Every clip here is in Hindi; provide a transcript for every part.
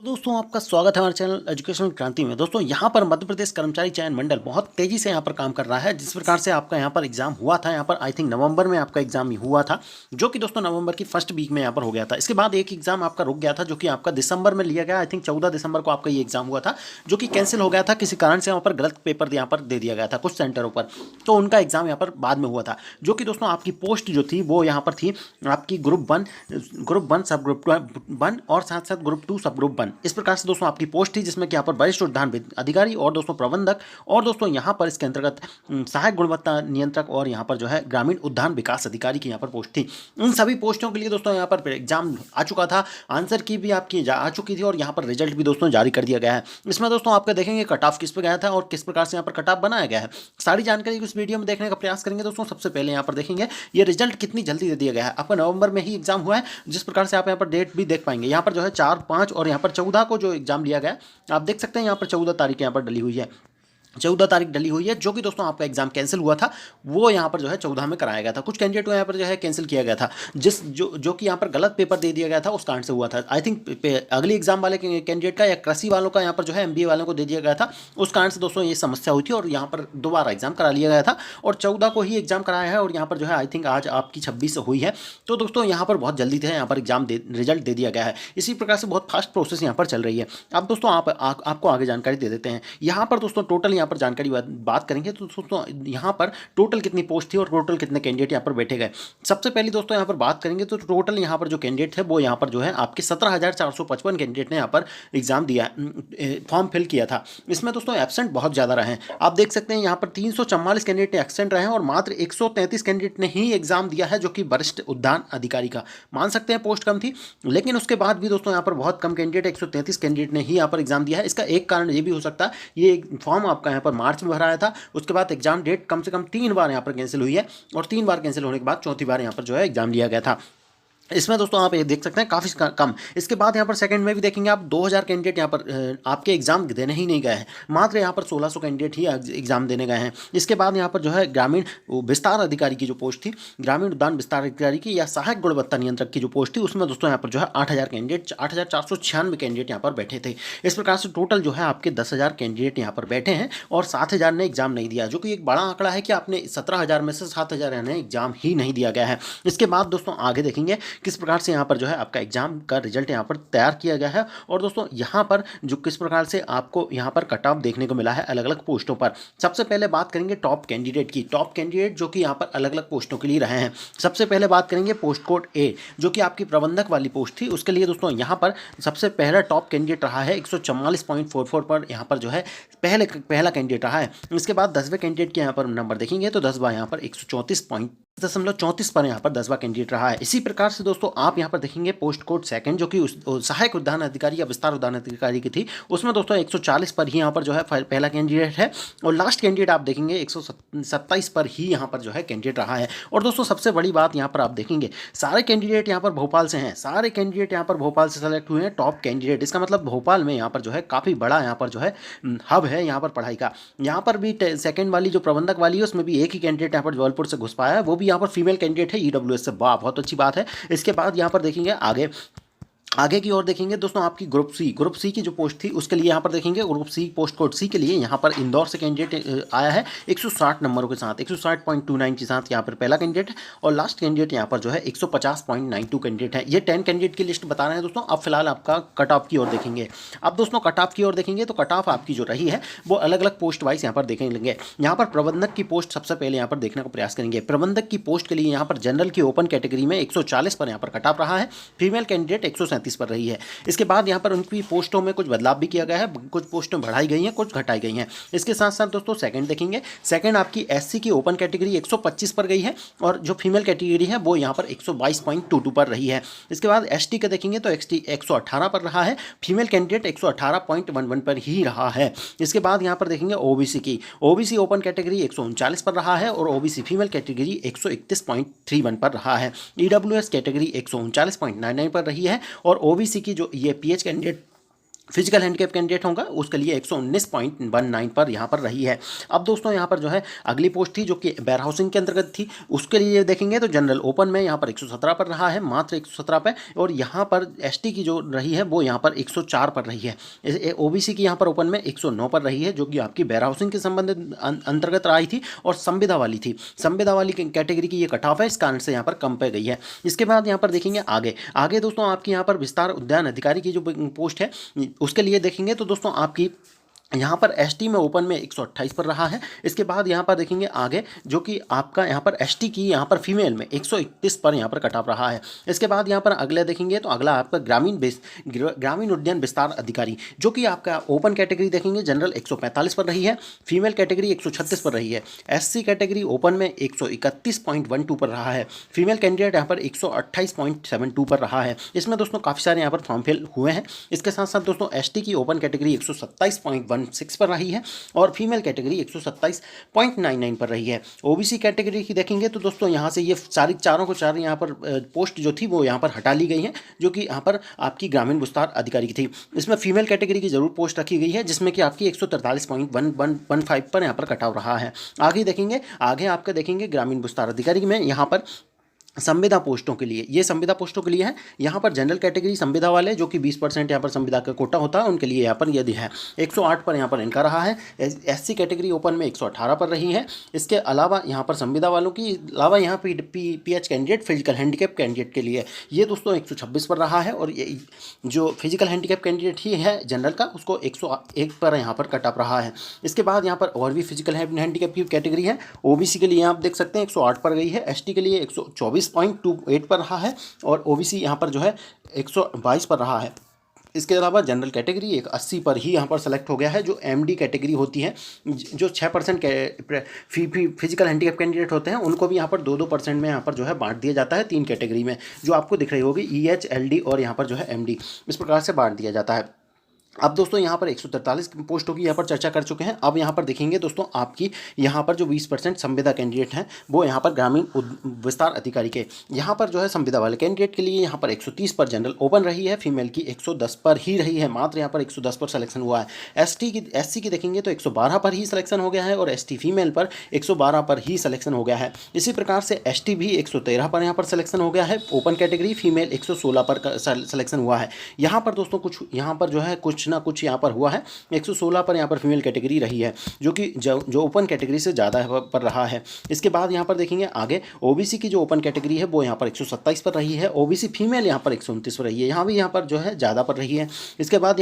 दोस्तों आपका स्वागत है हमारे चैनल एजुकेशनल क्रांति में। दोस्तों यहाँ पर मध्य प्रदेश कर्मचारी चयन मंडल बहुत तेजी से यहाँ पर काम कर रहा है। जिस प्रकार से आपका यहाँ पर एग्जाम हुआ था, यहाँ पर आई थिंक नवंबर में आपका एग्जाम हुआ था, जो कि दोस्तों नवंबर की फर्स्ट वीक में यहाँ पर हो गया था। इसके बाद एक एग्जाम आपका रुक गया था, जो कि आपका दिसंबर में लिया गया। आई थिंक 14 दिसंबर को आपका ये एग्जाम हुआ था, जो कि कैंसिल हो गया था किसी कारण से। यहाँ पर गलत पेपर यहाँ पर दे दिया गया था कुछ सेंटरों पर, तो उनका एग्जाम यहाँ पर बाद में हुआ था। जो कि दोस्तों आपकी पोस्ट जो थी वो यहाँ पर थी आपकी ग्रुप 1 सब ग्रुप 1 और साथ साथ ग्रुप 2 सब ग्रुप 1। इस प्रकार से दोस्तों आपकी पोस्ट थी, जिसमें कि यहाँ पर वरिष्ठ उद्यान अधिकारी और दोस्तों प्रबंधक और दोस्तों यहाँ पर इसके अंतर्गत सहायक गुणवत्ता नियंत्रक और यहाँ पर जो है ग्रामीण उद्यान विकास अधिकारी की यहाँ पर पोस्ट थी। इन सभी पोस्टों के लिए दोस्तों यहाँ पर एग्जाम आ चुका था, आंसर की भी आपकी आ चुकी थी और यहाँ पर रिजल्ट भी दोस्तों जारी कर दिया गया है। इसमें दोस्तों आपका देखेंगे कट ऑफ किस पे गया था और किस प्रकार से यहाँ पर कट ऑफ बनाया गया है, सारी जानकारी इस वीडियो में देखने का प्रयास करेंगे। दोस्तों सबसे पहले यहाँ पर देखेंगे ये रिजल्ट कितनी जल्दी दे दिया गया है। आपका नवंबर में ही एग्जाम हुआ है, जिस प्रकार से आप यहाँ पर डेट भी देख पाएंगे। यहाँ पर जो है 4, 5 और यहाँ पर 14 को जो एग्जाम लिया गया, आप देख सकते हैं यहाँ पर 14 तारीख यहाँ पर डली हुई है, 14 तारीख डली हुई है। जो कि दोस्तों आपका एग्जाम कैंसिल हुआ था, वो यहाँ पर जो है 14 में कराया गया था। कुछ कैंडिडेट को यहाँ पर जो है कैंसिल किया गया था, जो कि यहाँ पर गलत पेपर दे दिया गया था, उस कारण से हुआ था। आई थिंक अगली एग्जाम वाले कैंडिडेट का या कृषि वालों का यहाँ पर जो है MBA वालों को दे दिया गया था, उस कारण से दोस्तों ये समस्या हुई थी और यहाँ पर दोबारा एग्जाम करा लिया गया था और 14 को ही एग्जाम कराया है। और यहाँ पर जो है आई थिंक आज आपकी 26 हुई है, तो दोस्तों यहाँ पर बहुत जल्दी थे यहाँ पर एग्जाम रिजल्ट दे दिया गया है। इसी प्रकार से बहुत फास्ट प्रोसेस यहाँ पर चल रही है। अब दोस्तों आपको आगे जानकारी दे देते हैं। यहाँ पर दोस्तों टोटल यहाँ पर जानकारी बात करेंगे तो दोस्तों यहाँ पर टोटल कितनी पोस्ट थी और टोटल कितने कैंडिडेट यहाँ पर बैठे गए। सबसे पहले दोस्तों यहाँ पर बात करेंगे तो टोटल यहाँ पर जो कैंडिडेट थे वो यहाँ पर जो है आपके 17,455 कैंडिडेट ने यहाँ पर एग्जाम दिया, फॉर्म फिल किया था। इसमें दोस्तों एब्सेंट बहुत ज़्यादा रहे हैं। आप देख सकते हैं यहाँ पर 344 कैंडिडेट एब्सेंट रहे हैं और मात्र 133 कैंडिडेट ने ही एग्जाम दिया है, जो कि वरिष्ठ उद्यान अधिकारी का। मान सकते हैं पोस्ट कम थी, लेकिन उसके बाद भी दोस्तों यहाँ पर बहुत कम कैंडिडेट 133 कैंडिडेट ने ही यहाँ पर एग्जाम दिया है। इसका एक कारण ये भी हो सकता है, ये फॉर्म आपका यहाँ पर मार्च में भरा आया था, उसके बाद एग्जाम डेट कम से कम 3 बार यहाँ पर कैंसिल हुई है और 3 बार कैंसिल होने के बाद चौथी बार यहाँ पर जो है एग्जाम लिया गया था। इसमें दोस्तों आप ये देख सकते हैं काफ़ी कम। इसके बाद यहाँ पर सेकंड में भी देखेंगे आप 2000 कैंडिडेट यहाँ पर आपके एग्जाम देने ही नहीं गए हैं, मात्र यहाँ पर 1600 कैंडिडेट ही एग्जाम देने गए हैं। इसके बाद यहाँ पर जो है ग्रामीण विस्तार अधिकारी की जो पोस्ट थी, ग्रामीण उद्यान विस्तार अधिकारी की या सहायक गुणवत्ता नियंत्रक की जो पोस्ट थी, उसमें दोस्तों यहाँ पर जो है 8000 कैंडिडेट 8496 कैंडिडेट यहाँ पर बैठे थे। इस प्रकार से टोटल जो है आपके 10,000 कैंडिडेट यहाँ पर बैठे हैं और 7000 ने एग्जाम नहीं दिया, जो कि एक बड़ा आंकड़ा है कि आपने 17,000 में से 7,000 ने एग्जाम ही नहीं दिया गया है। इसके बाद दोस्तों आगे देखेंगे किस प्रकार से यहाँ पर जो है आपका एग्जाम का रिजल्ट यहाँ पर तैयार किया गया है और दोस्तों यहाँ पर जो किस प्रकार से आपको यहाँ पर कट ऑफ देखने को मिला है अलग अलग पोस्टों पर। सबसे पहले बात करेंगे टॉप कैंडिडेट की, टॉप कैंडिडेट जो कि यहाँ पर अलग अलग पोस्टों के लिए रहे हैं। सबसे पहले बात करेंगे पोस्ट कोड ए, जो कि आपकी प्रबंधक वाली पोस्ट थी, उसके लिए दोस्तों यहाँ पर सबसे पहला टॉप कैंडिडेट रहा है 144.44 पर यहाँ पर जो है पहला कैंडिडेट रहा है। इसके बाद 10वें कैंडिडेट के यहाँ पर नंबर देखेंगे तो 10वां यहाँ पर 134.34 पर यहाँ पर 10वां कैंडिडेट रहा है। इसी प्रकार से दोस्तों आप यहाँ पर देखेंगे पोस्ट कोड सेकंड, जो कि सहायक उद्यान अधिकारी या विस्तार उद्यान अधिकारी की थी, उसमें दोस्तों 140 पर ही यहाँ पर जो है पहला कैंडिडेट है और लास्ट कैंडिडेट आप देखेंगे 127 पर ही यहाँ पर जो है कैंडिडेट रहा है। और दोस्तों सबसे बड़ी बात यहाँ पर आप देखेंगे सारे कैंडिडेट यहाँ पर भोपाल से हैं, सारे कैंडिडेट यहाँ पर भोपाल से सेलेक्ट हुए हैं टॉप कैंडिडेट। इसका मतलब भोपाल में यहाँ पर जो है काफ़ी बड़ा यहाँ पर जो है हब है यहाँ पर पढ़ाई का। यहाँ पर भी सेकंड वाली जो प्रबंधक वाली है उसमें भी एक ही कैंडिडेट यहाँ पर जबलपुर से घुस पाया है, वो भी यहाँ पर फीमेल कैंडिडेट है EWS से। वाह, बहुत अच्छी बात है। इसके बाद यहाँ पर देखेंगे आगे की ओर देखेंगे दोस्तों आपकी ग्रुप सी की जो पोस्ट थी, उसके लिए यहाँ पर देखेंगे ग्रुप सी पोस्ट कोड सी के लिए यहाँ पर इंदौर से कैंडिडेट आया है 160 नंबरों के साथ, 160.29 के साथ यहाँ पर पहला कैंडिडेट है और लास्ट कैंडिडेट यहाँ पर जो है 150.92 कैंडिडेट है। ये 10 कैंडिडेट की लिस्ट बता रहे हैं दोस्तों। अब फिलहाल आपका कट ऑफ की ओर देखेंगे। अब दोस्तों कट ऑफ की ओर देखेंगे तो कट ऑफ आपकी जो रही है वो अलग अलग पोस्ट वाइज यहाँ पर देखेंगे। यहाँ पर प्रबंधक की पोस्ट सबसे पहले यहाँ पर देखने का प्रयास करेंगे। प्रबंधक की पोस्ट के लिए यहाँ पर जनरल की ओपन कैटेगरी में 140 पर यहाँ पर कट ऑफ रहा है, फीमेल कैंडिडेट 137 पर रही है। इसके बाद यहाँ पर उनकी पोस्टों में कुछ बदलाव भी किया गया है, कुछ पोस्टें बढ़ाई गई हैं, कुछ घटाई गई हैं। इसके साथ साथ दोस्तों सेकंड देखेंगे, सेकंड आपकी SC की ओपन कैटेगरी 125 पर गई है और जो फीमेल कैटेगरी है वो यहाँ पर 122.22 पर रही है। इसके बाद ST का देखेंगे तो ST 118 पर रहा है, फीमेल कैंडिडेट 118.11 पर ही रहा है। इसके बाद यहाँ पर देखेंगे OBC की, OBC ओपन कैटेगरी 139 पर रहा है और OBC फीमेल कैटेगरी 131.31 पर रहा है। EWS कैटेगरी 139.99 पर रही है और OBC की जो ये PH candidate physical handicap candidate होगा उसके लिए 119.19 पर यहाँ पर रही है। अब दोस्तों यहाँ पर जो है अगली पोस्ट थी जो कि वेयर हाउसिंग के अंतर्गत थी, उसके लिए देखेंगे तो जनरल ओपन में यहाँ पर 117 पर रहा है, मात्र 117 पे। और यहाँ पर एसटी की जो रही है वो यहाँ पर 104 पर रही है। ओबीसी की यहाँ पर ओपन में 109 पर रही है, जो कि आपकी वेयर हाउसिंग के संबंधित अंतर्गत आई थी और संविदा वाली थी। संविदा वाली कैटेगरी की ये कट ऑफ है, इस कारण से यहाँ पर कम पे गई है। इसके बाद यहाँ पर देखेंगे आगे आगे दोस्तों आपकी यहाँ पर विस्तार उद्यान अधिकारी की जो पोस्ट है उसके लिए देखेंगे तो दोस्तों आपकी यहाँ पर एसटी में ओपन में 128 पर रहा है। इसके बाद यहाँ पर देखेंगे आगे जो कि आपका यहाँ पर एसटी की यहाँ पर फीमेल में 131 पर यहाँ पर कट ऑफ रहा है। इसके बाद यहाँ पर अगले देखेंगे तो अगला आपका ग्रामीण उद्यान विस्तार अधिकारी, जो कि आपका ओपन कैटेगरी देखेंगे जनरल 145 पर रही है, फीमेल कैटेगरी 136 पर रही है, एससी कैटेगरी ओपन में 131.12 पर रहा है, फीमेल कैंडिडेट यहाँ पर 128.72 पर रहा है। इसमें दोस्तों काफ़ी सारे यहाँ पर फॉर्म फिल हुए हैं। इसके साथ साथ दोस्तों एसटी की ओपन कैटेगरी 127.16 पर रही है और फीमेल कैटेगरी 127.99 पर रही है। ओबीसी कैटेगरी की देखेंगे तो दोस्तों यहाँ से ये सारी चारों को चार यहाँ पर पोस्ट जो थी वो यहाँ पर हटा ली गई हैं, जो कि यहाँ पर आपकी ग्रामीण विस्तार अधिकारी की थी। इसमें फीमेल कैटेगरी की जरूर पोस्ट रखी गई है, जिसमें कि आपकी 143.1115 पर यहाँ पर कटाव रहा है। आगे देखेंगे आगे आपका देखेंगे ग्रामीण विस्तार अधिकारी में यहाँ पर संविदा पोस्टों के लिए, ये संविदा पोस्टों के लिए है। यहाँ पर जनरल कैटेगरी संविदा वाले जो कि 20% यहाँ पर संविदा का कोटा होता है उनके लिए यहाँ पर यदि है 108 पर यहाँ पर इनका रहा है। एससी कैटेगरी ओपन में 118 पर रही है। इसके अलावा यहाँ पर संविदा वालों की अलावा यहाँ pH candidate physical handicap candidate के लिए ये दोस्तों 126 पर रहा है। और ये जो फिजिकल हैंडीकैप कैंडिडेट ही है जनरल का उसको 101 पर यहाँ पर कट ऑफ रहा है। इसके बाद यहाँ पर और भी फिजिकल हैंडीकैप की कैटेगरी है। ओबीसी के लिए आप देख सकते हैं 108 पर गई है, एसटी के लिए 124.28 पर रहा है और ओबीसी यहाँ पर जो है 122 पर रहा है। इसके अलावा जनरल कैटेगरी 80 पर ही यहाँ पर सेलेक्ट हो गया है। जो एमडी कैटेगरी होती है, जो 6% फिजिकल हैंडीकैप कैंडिडेट होते हैं उनको भी यहाँ पर 2% में यहाँ पर जो है बांट दिया जाता है 3 कैटेगरी में, जो आपको दिख रही होगी ईएच, एलडी और यहाँ पर जो है एमडी, इस प्रकार से बांट दिया जाता है। अब दोस्तों यहाँ पर 143 पोस्टों की यहाँ पर चर्चा कर चुके हैं। अब यहाँ पर देखेंगे दोस्तों आपकी यहाँ पर जो 20% संविदा कैंडिडेट हैं वो यहाँ पर ग्रामीण विस्तार अधिकारी के यहाँ पर जो है संविदा वाले कैंडिडेट के लिए यहाँ पर 130 पर जनरल ओपन रही है, फीमेल की 110 पर ही रही है, मात्र यहाँ पर 110 पर सिलेक्शन हुआ है। एससी की देखेंगे तो 112 पर ही सिलेक्शन हो गया है और एसटी फीमेल पर 112 पर ही सिलेक्शन हो गया है। इसी प्रकार से एसटी भी 113 पर यहाँ पर सिलेक्शन हो गया है, ओपन कैटेगरी फीमेल 116 पर सिलेक्शन हुआ है। यहाँ पर दोस्तों कुछ यहाँ पर जो है कुछ ना कुछ यहाँ पर हुआ है। 116 पर यहाँ पर फीमेल कैटेगरी रही है, जो कि जो ओपन कैटेगरी से ज़्यादा पर रहा है। इसके बाद यहाँ पर देखेंगे आगे ओबीसी की जो ओपन कैटेगरी है वो यहाँ पर 127 पर रही है, ओबीसी फीमेल यहाँ पर 129 पर रही है, यहाँ पर जो है ज़्यादा पर रही है। इसके बाद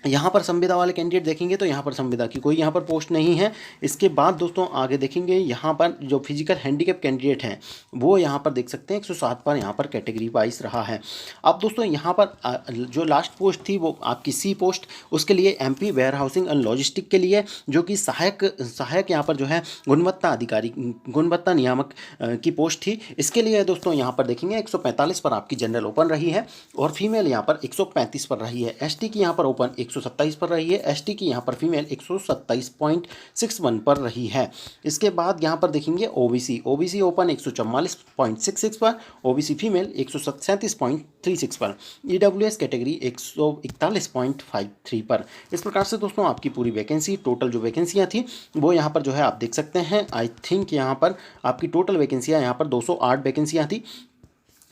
यहाँ पर संविदा वाले कैंडिडेट देखेंगे तो यहाँ पर संविदा की कोई यहाँ पर पोस्ट नहीं है। इसके बाद दोस्तों आगे देखेंगे यहाँ पर जो फिजिकल हैंडीकैप कैंडिडेट हैं वो यहाँ पर देख सकते हैं 107 पर यहाँ पर कैटेगरी वाइज रहा है। अब दोस्तों यहाँ पर जो लास्ट पोस्ट थी वो आपकी सी पोस्ट, उसके लिए MP warehousing and logistic के लिए, जो कि सहायक यहाँ पर जो है गुणवत्ता अधिकारी गुणवत्ता नियामक की पोस्ट थी। इसके लिए दोस्तों यहाँ पर देखेंगे 145 पर आपकी जनरल ओपन रही है और फीमेल यहाँ पर 135 पर रही है। एसटी की यहाँ पर ओपन 127 पर रही है, एसटी की यहाँ पर फीमेल 127.61 पर रही है। इसके बाद यहाँ पर देखेंगे ओबीसी ओपन 144.66 पर, ओबीसी फीमेल 137.36 पर, ईडब्ल्यूएस कैटेगरी 141.53 पर। इस प्रकार से दोस्तों आपकी पूरी वैकेंसी टोटल जो वैकेंसियाँ थी वो यहाँ पर जो है आप देख सकते हैं। आई थिंक यहाँ पर आपकी टोटल वैकेंसियाँ यहाँ पर 208 वैकेंसियाँ थी,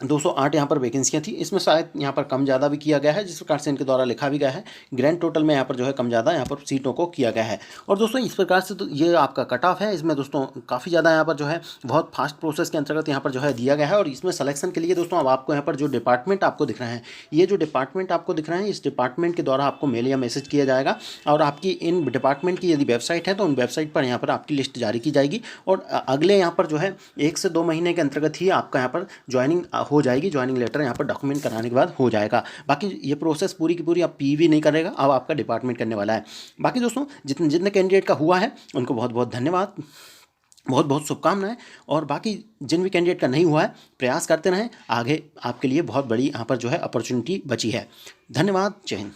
208 यहाँ पर वैकेंसियाँ थी। इसमें शायद यहाँ पर कम ज़्यादा भी किया गया है, जिस प्रकार से इनके द्वारा लिखा भी गया है। ग्रैंड टोटल में यहाँ पर जो है कम ज़्यादा यहाँ पर सीटों को किया गया है। और दोस्तों इस प्रकार से तो ये आपका कट ऑफ है। इसमें दोस्तों काफ़ी ज़्यादा यहाँ पर जो है बहुत फास्ट प्रोसेस के अंतर्गत यहाँ पर जो है दिया गया है। और इसमें सिलेक्शन के लिए दोस्तों अब आपको यहाँ पर जो डिपार्टमेंट आपको दिख रहे हैं, ये जो डिपार्टमेंट आपको दिख रहे हैं, इस डिपार्टमेंट के द्वारा आपको मेल या मैसेज किया जाएगा और आपकी इन डिपार्टमेंट की यदि वेबसाइट है तो उन वेबसाइट पर यहाँ पर आपकी लिस्ट जारी की जाएगी। और अगले यहाँ पर जो है 1 से 2 महीने के अंतर्गत ही आपका यहाँ पर ज्वाइनिंग हो जाएगी। ज्वाइनिंग लेटर यहाँ पर डॉक्यूमेंट कराने के बाद हो जाएगा। बाकी ये प्रोसेस पूरी की पूरी अब पीवी नहीं करेगा, अब आपका डिपार्टमेंट करने वाला है। बाकी दोस्तों जितने कैंडिडेट का हुआ है उनको बहुत बहुत धन्यवाद, बहुत बहुत शुभकामनाएं। और बाकी जिन भी कैंडिडेट का नहीं हुआ है प्रयास करते रहें, आगे आपके लिए बहुत बड़ी यहाँ पर जो है अपॉर्चुनिटी बची है। धन्यवाद, जय हिंद।